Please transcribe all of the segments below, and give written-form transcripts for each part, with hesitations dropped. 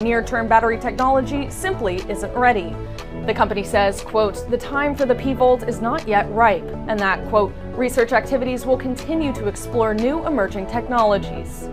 near-term battery technology simply isn't ready. The company says, quote, the time for the P-Volt is not yet ripe, and that, quote, research activities will continue to explore new emerging technologies.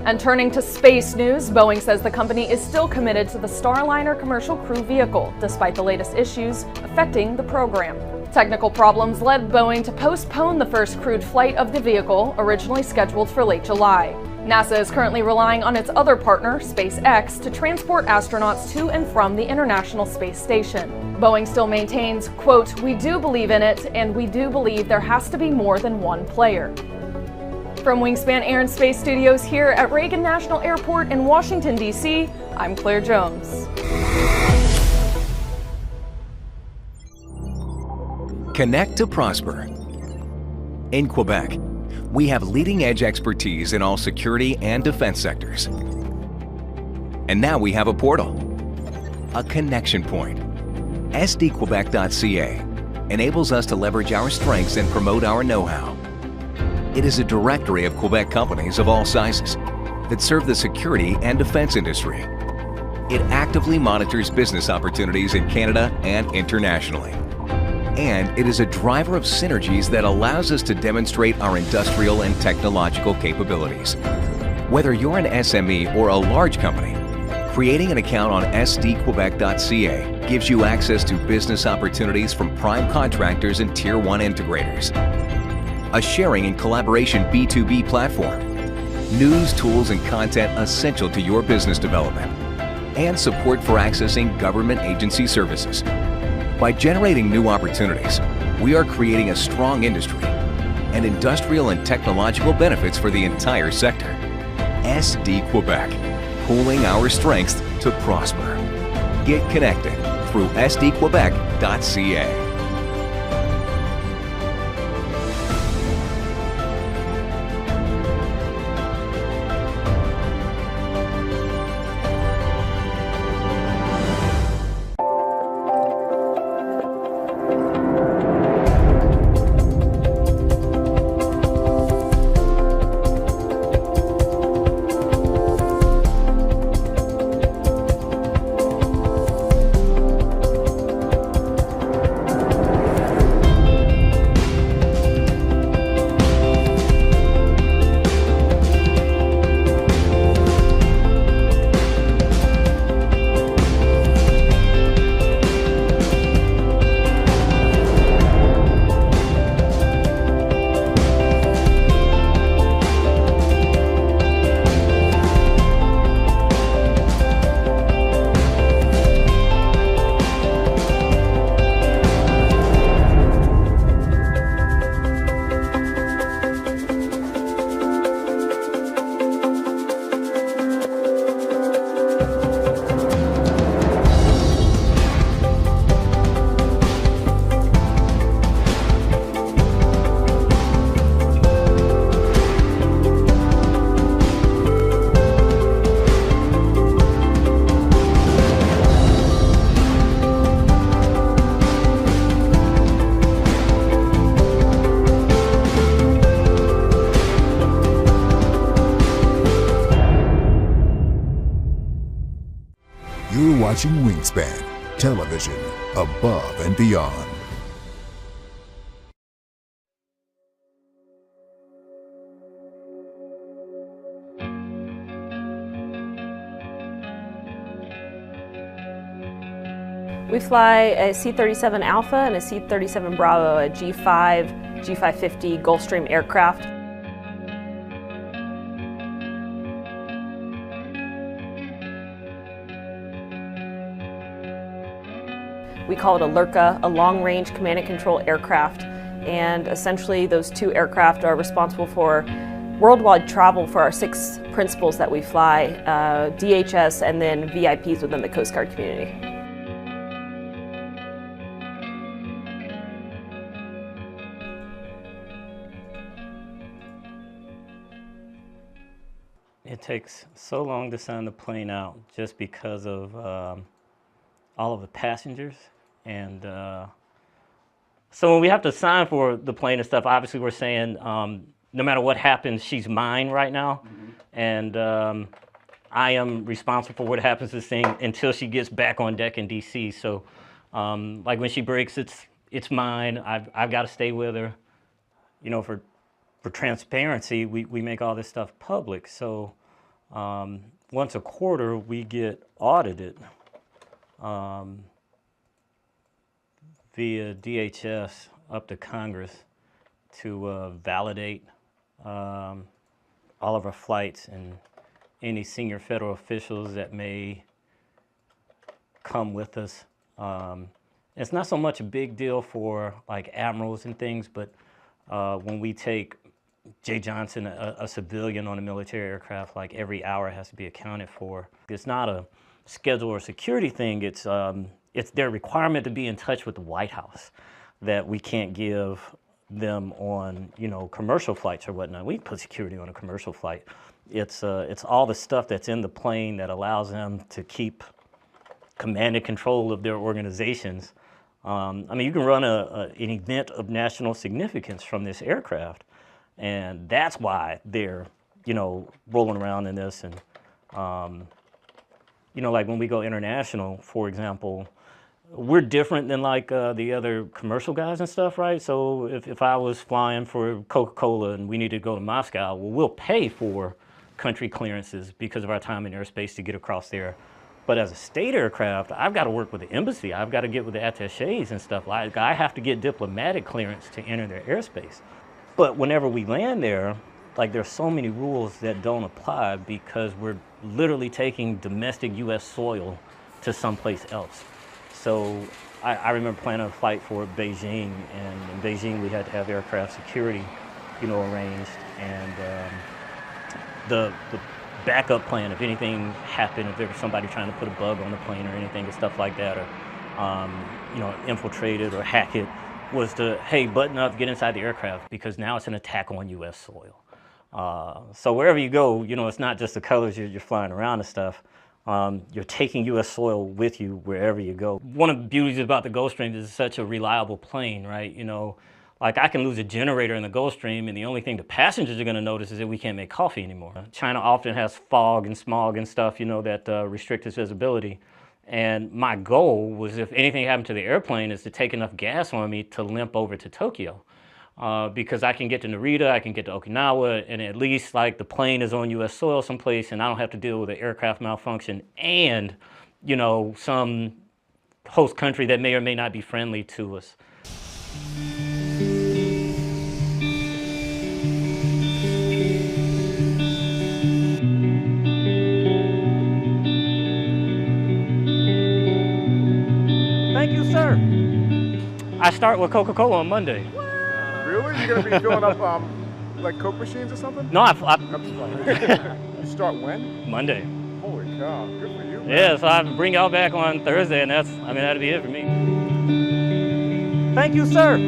And turning to space news, Boeing says the company is still committed to the Starliner commercial crew vehicle, despite the latest issues affecting the program. Technical problems led Boeing to postpone the first crewed flight of the vehicle, originally scheduled for late July. NASA is currently relying on its other partner, SpaceX, to transport astronauts to and from the International Space Station. Boeing still maintains, quote, we do believe in it, and we do believe there has to be more than one player. From Wingspan Air and Space Studios here at Reagan National Airport in Washington, D.C., I'm Claire Jones. Connect to prosper. In Quebec, we have leading-edge expertise in all security and defense sectors. And now we have a portal, a connection point. sdquebec.ca enables us to leverage our strengths and promote our know-how. It is a directory of Quebec companies of all sizes that serve the security and defense industry. It actively monitors business opportunities in Canada and internationally. And it is a driver of synergies that allows us to demonstrate our industrial and technological capabilities. Whether you're an SME or a large company, creating an account on sdquebec.ca gives you access to business opportunities from prime contractors and Tier 1 integrators. A sharing and collaboration B2B platform, news, tools, and content essential to your business development, and support for accessing government agency services. By generating new opportunities, we are creating a strong industry and industrial and technological benefits for the entire sector. SD Quebec, pooling our strengths to prosper. Get connected through sdquebec.ca. You're watching Wingspan, television above and beyond. We fly a C-37 Alpha and a C-37 Bravo, a G5, G550 Gulfstream aircraft. We call it a LRCA, a long-range command and control aircraft, and essentially those two aircraft are responsible for worldwide travel for our 6 principals that we fly, DHS and then VIPs within the Coast Guard community. It takes so long to send the plane out just because of all of the passengers. And so when we have to sign for the plane and stuff, obviously we're saying no matter what happens, she's mine right now. Mm-hmm. And I am responsible for what happens to this thing until she gets back on deck in DC. So like when she breaks, it's mine. I've got to stay with her. You know, for transparency, we make all this stuff public. So once a quarter, we get audited via DHS up to Congress to validate all of our flights and any senior federal officials that may come with us. It's not so much a big deal for like admirals and things, but when we take Jay Johnson, a civilian on a military aircraft, like every hour has to be accounted for. It's not a schedule or security thing, it's their requirement to be in touch with the White House that we can't give them on, you know, commercial flights or whatnot. We can put security on a commercial flight. It's all the stuff that's in the plane that allows them to keep command and control of their organizations. I mean, you can run an event of national significance from this aircraft, and that's why they're, you know, rolling around in this. And, you know, like when we go international, for example, we're different than like the other commercial guys and stuff, right? So if I was flying for Coca-Cola and we needed to go to Moscow, well, we'll pay for country clearances because of our time in airspace to get across there. But as a state aircraft, I've got to work with the embassy. I've got to get with the attachés and stuff. Like, I have to get diplomatic clearance to enter their airspace. But whenever we land there, like, there's so many rules that don't apply because we're literally taking domestic U.S. soil to someplace else. So I remember planning a flight for Beijing, and in Beijing we had to have aircraft security, you know, arranged, and the backup plan if anything happened, if there was somebody trying to put a bug on the plane or anything and stuff like that, or you know, infiltrate it or hack it, was to, hey, button up, get inside the aircraft, because now it's an attack on U.S. soil. So wherever you go, you know, it's not just the colors you're flying around and stuff. You're taking U.S. soil with you wherever you go. One of the beauties about the Gulfstream is it's such a reliable plane, right? You know, like I can lose a generator in the Gulfstream and the only thing the passengers are going to notice is that we can't make coffee anymore. China often has fog and smog and stuff, you know, that restrict its visibility. And my goal was, if anything happened to the airplane, is to take enough gas on me to limp over to Tokyo. Because I can get to Narita, I can get to Okinawa, and at least like the plane is on U.S. soil someplace and I don't have to deal with an aircraft malfunction and, you know, some host country that may or may not be friendly to us. Thank you, sir. I start with Coca-Cola on Monday. Really? You're gonna be filling up like Coke machines or something? No, I'm just playing. You start when? Monday. Holy cow, good for you, man. Yeah, so I bring y'all back on Thursday, and that'd be it for me. Thank you, sir.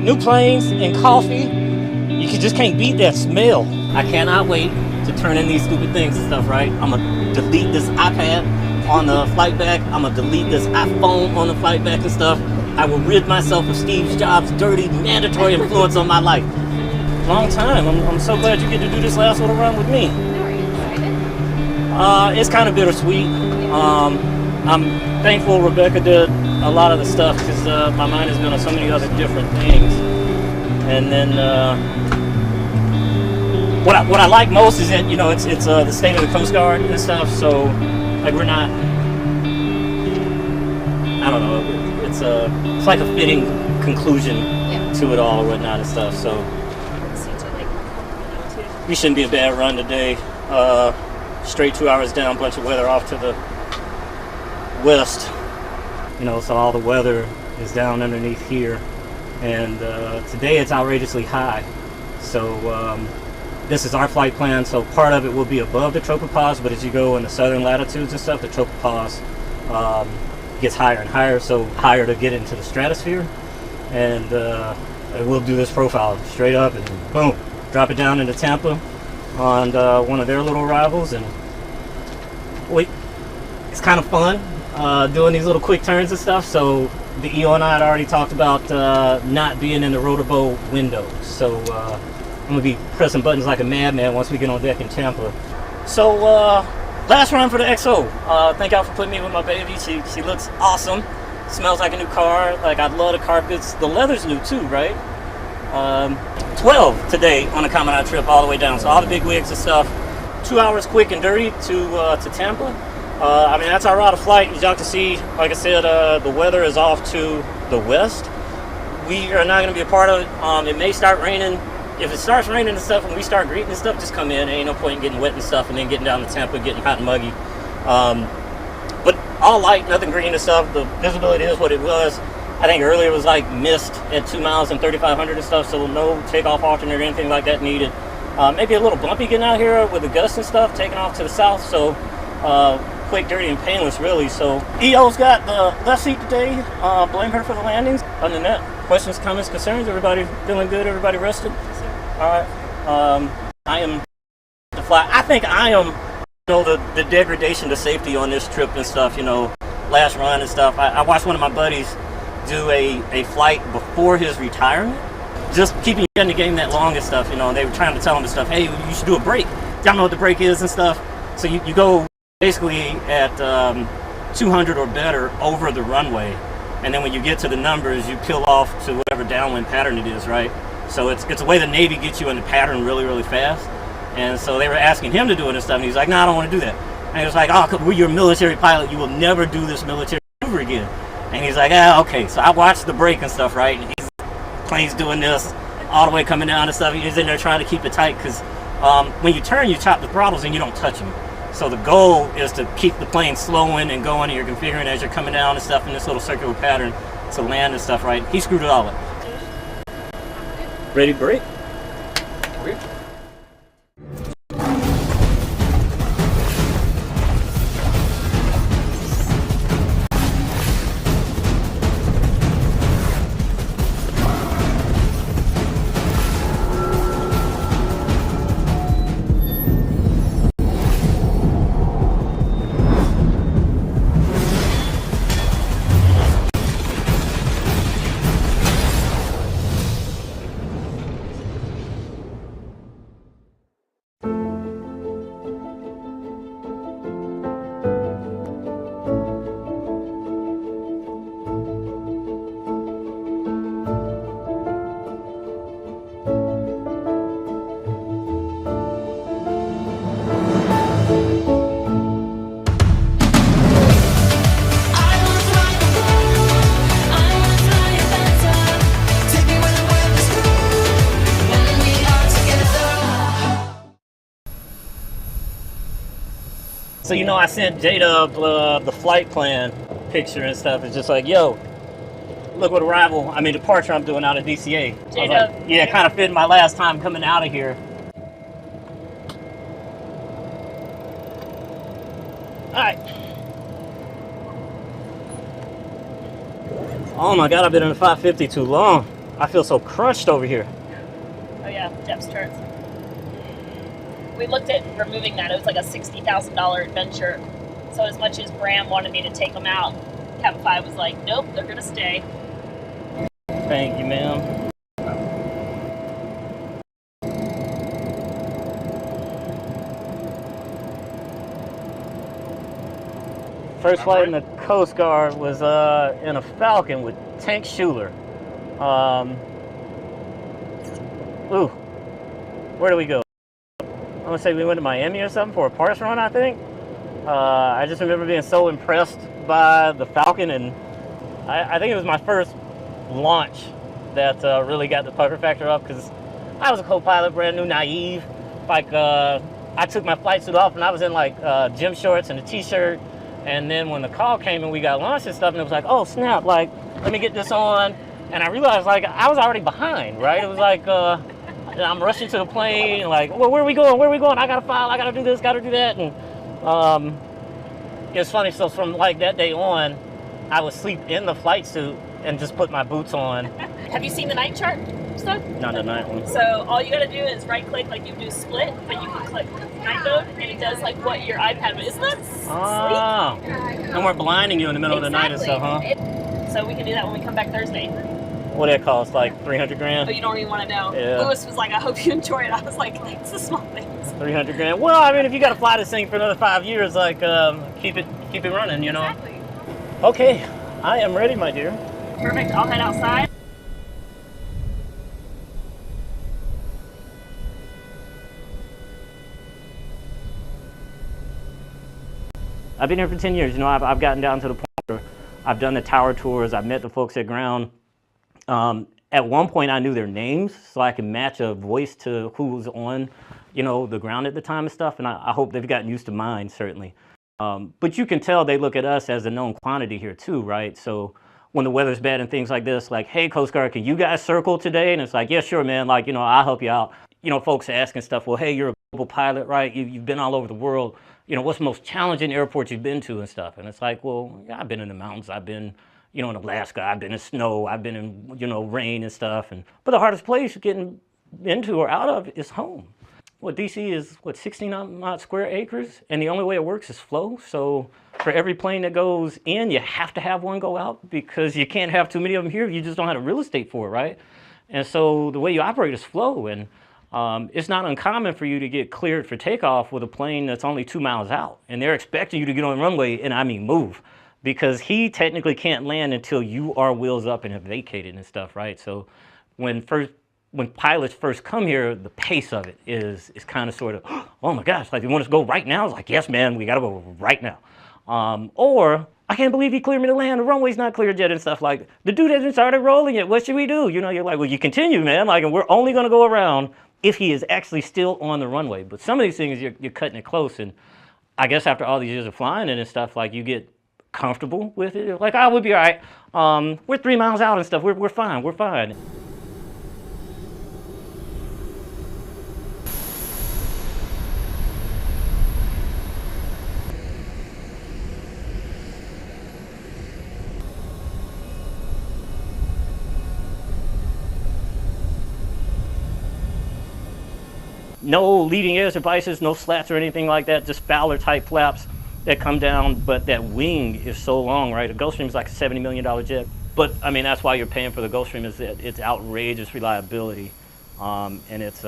New planes and coffee, you just can't beat that smell. I cannot wait to turn in these stupid things and stuff, right? I'm gonna delete this iPad on the flight back. I'm gonna delete this iPhone on the flight back and stuff. I will rid myself of Steve Jobs' dirty, mandatory influence on my life. Long time. I'm so glad you get to do this last little run with me. Are you excited? It's kind of bittersweet. I'm thankful Rebecca did a lot of the stuff because my mind has been on so many other different things. And then what I like most is that, you know, it's the state of the Coast Guard and stuff. So like we're not, I don't know, it's like a fitting conclusion to it all or whatnot and stuff. So we shouldn't be a bad run today. Straight 2 hours down, bunch of weather off to the west. You know, so all the weather is down underneath here, and today it's outrageously high. So this is our flight plan, so part of it will be above the tropopause, but as you go in the southern latitudes and stuff, the tropopause gets higher and higher, so higher to get into the stratosphere. And we'll do this profile straight up and boom, drop it down into Tampa on one of their little rivals. And it's kind of fun doing these little quick turns and stuff. So the EO and I had already talked about not being in the rotorboat windows. So I'm gonna be pressing buttons like a madman once we get on deck in Tampa. So last run for the XO. Thank y'all for putting me with my baby. She looks awesome. Smells like a new car. Like, I love the carpets. The leather's new too, right? 12 today on the Commandant trip all the way down. So all the big wigs and stuff. 2 hours quick and dirty to Tampa. I mean, that's our route of flight. As y'all can see, like I said, the weather is off to the west. We are not going to be a part of it. It may start raining. If it starts raining and stuff and we start greeting and stuff, just come in. There ain't no point in getting wet and stuff and then getting down to Tampa, getting hot and muggy. But all light, nothing green and stuff. The visibility is what it was. I think earlier it was like mist at 2 miles and 3,500 and stuff, so no takeoff alternate or anything like that needed. Maybe a little bumpy getting out here with the gusts and stuff, taking off to the south, so quick, dirty, and painless, really. So EO's got the left seat today. Blame her for the landings. Other than that, questions, comments, concerns? Everybody feeling good? Everybody rested? Yes, sir. All right. I am to fly. I think I am. The degradation to safety on this trip and stuff. Last run and stuff. I watched one of my buddies do a flight before his retirement. Just keeping in the game that long and stuff. They were trying to tell him and stuff. Hey, you should do a break. Y'all know what the break is and stuff. So you go basically at 200 or better over the runway, and then when you get to the numbers, you peel off to whatever downwind pattern it is, right? So it's a way the Navy gets you in the pattern really, really fast. And so they were asking him to do it and stuff, and he's like, no, I don't want to do that. And he was like, oh, you're a military pilot, you will never do this military maneuver again. And he's like, okay. So I watched the break and stuff, right? And plane's doing this all the way coming down and stuff. He's in there trying to keep it tight because when you turn, you chop the throttles and you don't touch them. So the goal is to keep the plane slowing and going, and you're configuring as you're coming down and stuff in this little circular pattern to land and stuff, right? He screwed it all up. Ready to break? So I sent Jada the flight plan picture and stuff. It's just like, yo, look what departure I'm doing out of DCA. Jada. Like, yeah, kind of fitting my last time coming out of here. All right. Oh my God, I've been in the 550 too long. I feel so crunched over here. Oh yeah, Jeff's turns. We looked at removing that. It was like a $60,000 adventure. So as much as Bram wanted me to take them out, Cabin 5 was like, nope, they're gonna stay. Thank you, ma'am. First flight in the Coast Guard was in a Falcon with Tank Schuler. Where do we go? I'm gonna say we went to Miami or something for a parts run, I think. I just remember being so impressed by the Falcon, and I think it was my first launch that really got the pucker factor up, because I was a co-pilot, brand new, naive. Like, I took my flight suit off and I was in like gym shorts and a t-shirt, and then when the call came and we got launched and stuff, and it was like, oh snap, like, let me get this on, and I realized like I was already behind, right? It was like, I'm rushing to the plane, like, well, where are we going? I gotta file, I gotta do this, gotta do that. And It's funny, so from like that day on, I would sleep in the flight suit and just put my boots on. Have you seen the night chart stuff? Not the night one. So all you gotta do is right click like you do split, but you can click night mode and it does like what your iPad would. Isn't that Ah, and we're blinding you in the middle of the night and stuff, huh? So we can do that when we come back Thursday. What did it cost? Like 300 grand? But you don't even want to know. Yeah. Lewis was like, I hope you enjoy it. I was like, it's the small things. 300 grand. Well, I mean, if you got to fly this thing for another 5 years, like keep it running, you know. Exactly. Okay, I am ready, my dear. Perfect. I'll head outside. I've been here for 10 years. You know, I've gotten down to the point where I've done the tower tours. I've met the folks at ground. At one point, I knew their names, so I could match a voice to who was on, you know, the ground at the time and stuff. And I hope they've gotten used to mine, certainly. But you can tell they look at us as a known quantity here too, right? So when the weather's bad and things like this, like, hey, Coast Guard, can you guys circle today? And it's like, yeah, sure, man. Like, you know, I'll help you out. You know, folks asking stuff, well, hey, you're a global pilot, right? You've been all over the world. You know, what's the most challenging airports you've been to and stuff? And it's like, well, yeah, I've been in the mountains. I've been, you know, in Alaska. I've been in snow. I've been in, you know, rain and stuff. But the hardest place getting into or out of is home. Well, DC is, what, 16 square acres? And the only way it works is flow. So for every plane that goes in, you have to have one go out because you can't have too many of them here. You just don't have the real estate for it, right? And so the way you operate is flow. And it's not uncommon for you to get cleared for takeoff with a plane that's only 2 miles out. And they're expecting you to get on the runway, and I mean move. Because he technically can't land until you are wheels up and have vacated and stuff, right? So when pilots first come here, the pace of it is kind of sort of, oh my gosh, like, you want us to go right now? It's like, yes, man, we got to go right now. Or, I can't believe he cleared me to land. The runway's not cleared yet and stuff like, the dude hasn't started rolling yet. What should we do? You know, you're like, well, you continue, man. Like, and we're only going to go around if he is actually still on the runway. But some of these things, you're cutting it close. And I guess after all these years of flying and stuff, like, you get comfortable with it. Like, oh, we'll be all right. We're 3 miles out and stuff. We're fine. We're fine. No leading edge devices, no slats or anything like that, just Fowler type flaps that come down, but that wing is so long, right? A Gulfstream is like a $70 million jet. But I mean, that's why you're paying for the Gulfstream, is that it's outrageous reliability and its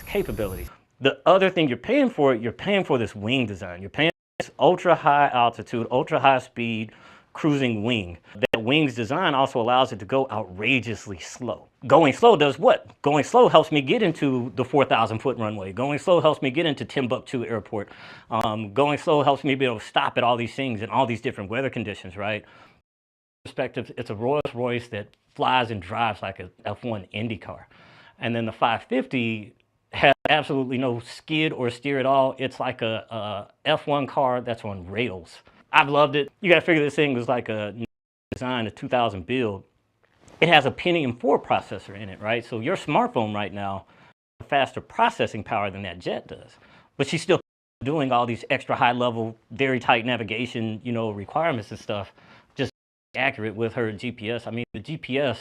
capability. The other thing you're paying for this wing design. You're paying for this ultra high altitude, ultra high speed cruising wing. That wing's design also allows it to go outrageously slow. Going slow does what? Going slow helps me get into the 4,000-foot runway. Going slow helps me get into Timbuktu Airport. Going slow helps me be able to stop at all these things in all these different weather conditions, right? Perspective, it's a Rolls-Royce that flies and drives like a F1 Indy car. And then the 550 has absolutely no skid or steer at all. It's like a F1 car that's on rails. I've loved it. You gotta figure this thing was like a design, a 2000 build. It has a Pentium 4 processor in it, right? So your smartphone right now has faster processing power than that jet does. But she's still doing all these extra high level, very tight navigation, you know, requirements and stuff, just accurate with her GPS. I mean, the GPS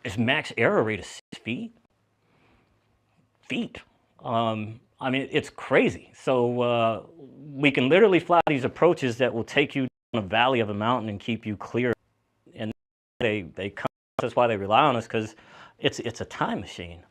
is max error rate of 6 feet. I mean, it's crazy. So we can literally fly these approaches that will take you down a valley of a mountain and keep you clear. And they come. That's why they rely on us, because it's a time machine.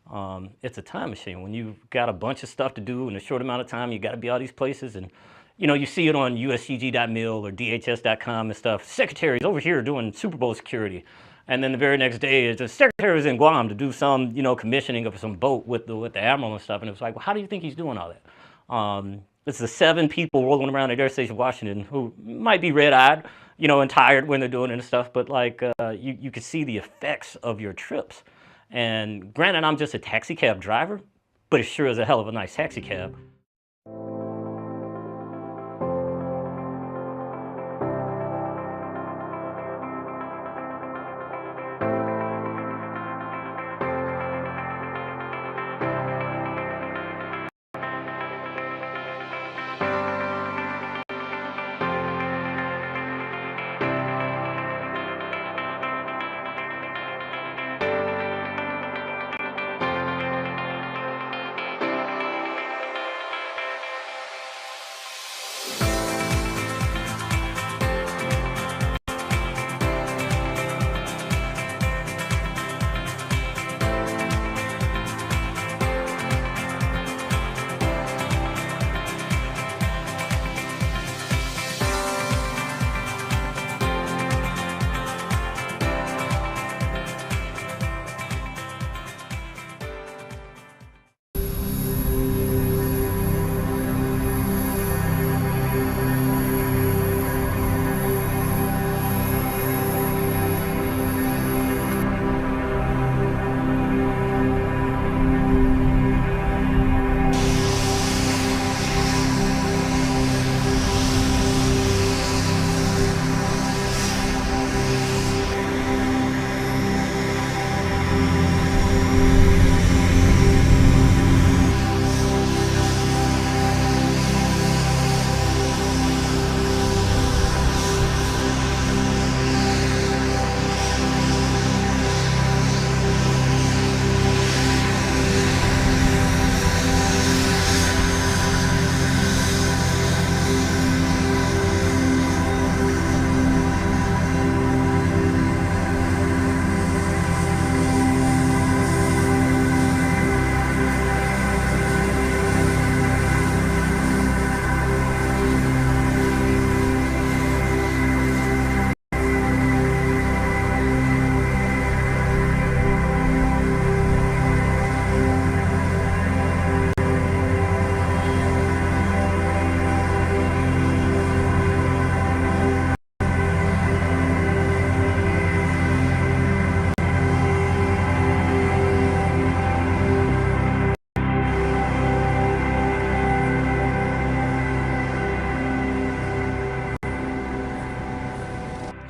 It's a time machine. When you've got a bunch of stuff to do in a short amount of time, you got to be all these places. And you know, you see it on uscg.mil or dhs.com and stuff. Secretary's over here doing Super Bowl security. And then the very next day, the secretary was in Guam to do some, you know, commissioning of some boat with the admiral and stuff. And it was like, well, how do you think he's doing all that? It's the 7 people rolling around at Air Station Washington who might be red-eyed, you know, and tired when they're doing it and stuff. But like, you can see the effects of your trips. And granted, I'm just a taxi cab driver, but it sure is a hell of a nice taxi cab.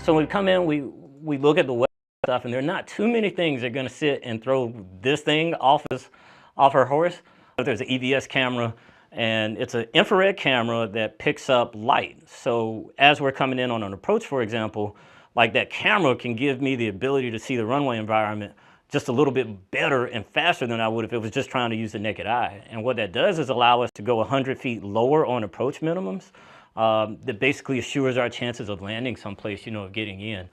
So when we come in, we look at the web stuff, and there are not too many things that are going to sit and throw this thing off her horse. There's an EVS camera, and it's an infrared camera that picks up light. So as we're coming in on an approach, for example, like that camera can give me the ability to see the runway environment just a little bit better and faster than I would if it was just trying to use the naked eye. And what that does is allow us to go 100 feet lower on approach minimums. That basically assures our chances of landing someplace, you know, of getting in.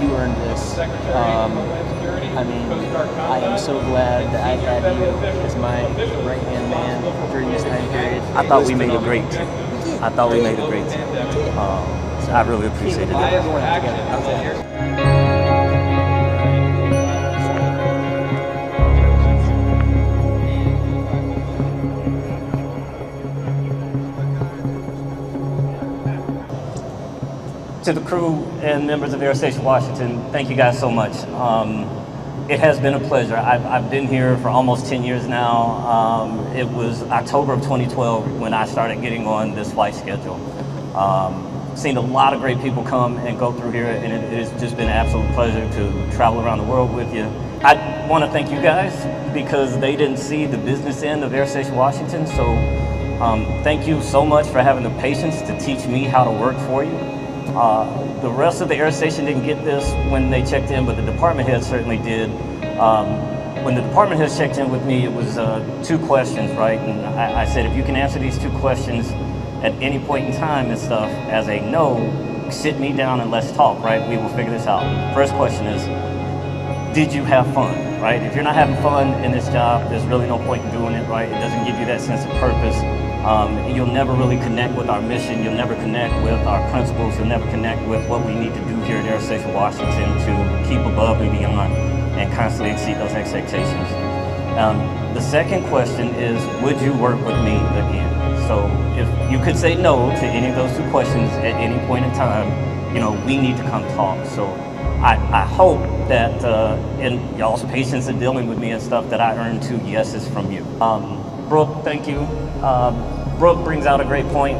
you earned this. I mean, I am so glad that I had you as my right-hand man during this time period. I thought we made a great team. I thought we made a great team. I really appreciated it. We're going together. How's that? To the crew and members of Air Station Washington, thank you guys so much. It has been a pleasure. I've been here for almost 10 years now. It was October of 2012 when I started getting on this flight schedule. seen a lot of great people come and go through here, and it has just been an absolute pleasure to travel around the world with you. I want to thank you guys because they didn't see the business end of Air Station Washington, so thank you so much for having the patience to teach me how to work for you. The rest of the air station didn't get this when they checked in, but the department head certainly did. When the department heads checked in with me, it was 2 questions, right? And I said, if you can answer these 2 questions at any point in time and stuff as a no, sit me down and let's talk, right? We will figure this out. First question is, did you have fun, right? If you're not having fun in this job, there's really no point in doing it, right? It doesn't give you that sense of purpose. You'll never really connect with our mission. You'll never connect with our principles. You'll never connect with what we need to do here at Air Station Washington to keep above and beyond and constantly exceed those expectations. The second question is, would you work with me again? So if you could say no to any of those 2 questions at any point in time, we need to come talk. So I hope that in y'all's patience in dealing with me and stuff that I earned 2 yeses from you. Brooke, thank you. Brooke brings out a great point.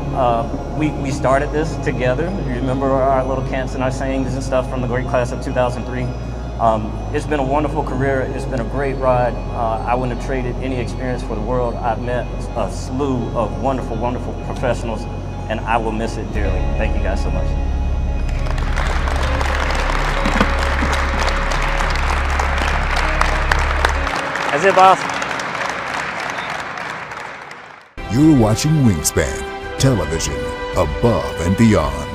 We started this together. You remember our little camps and our sayings and stuff from the great class of 2003. It's been a wonderful career. It's been a great ride. I wouldn't have traded any experience for the world. I've met a slew of wonderful, wonderful professionals, and I will miss it dearly. Thank you guys so much. That's it, boss. You're watching Wingspan, television above and beyond.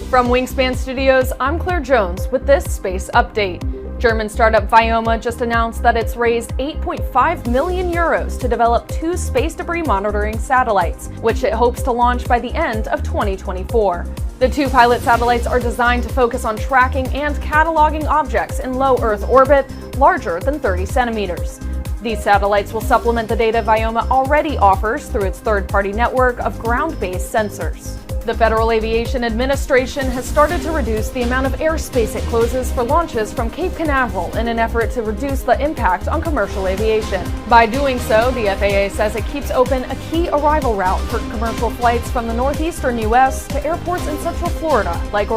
From Wingspan Studios, I'm Claire Jones with this space update. German startup Vioma just announced that it's raised 8.5 million euros to develop 2 space debris monitoring satellites, which it hopes to launch by the end of 2024. The 2 pilot satellites are designed to focus on tracking and cataloging objects in low Earth orbit larger than 30 centimeters. These satellites will supplement the data Vioma already offers through its third-party network of ground-based sensors. The Federal Aviation Administration has started to reduce the amount of airspace it closes for launches from Cape Canaveral in an effort to reduce the impact on commercial aviation. By doing so, the FAA says it keeps open a key arrival route for commercial flights from the northeastern U.S. to airports in Central Florida, like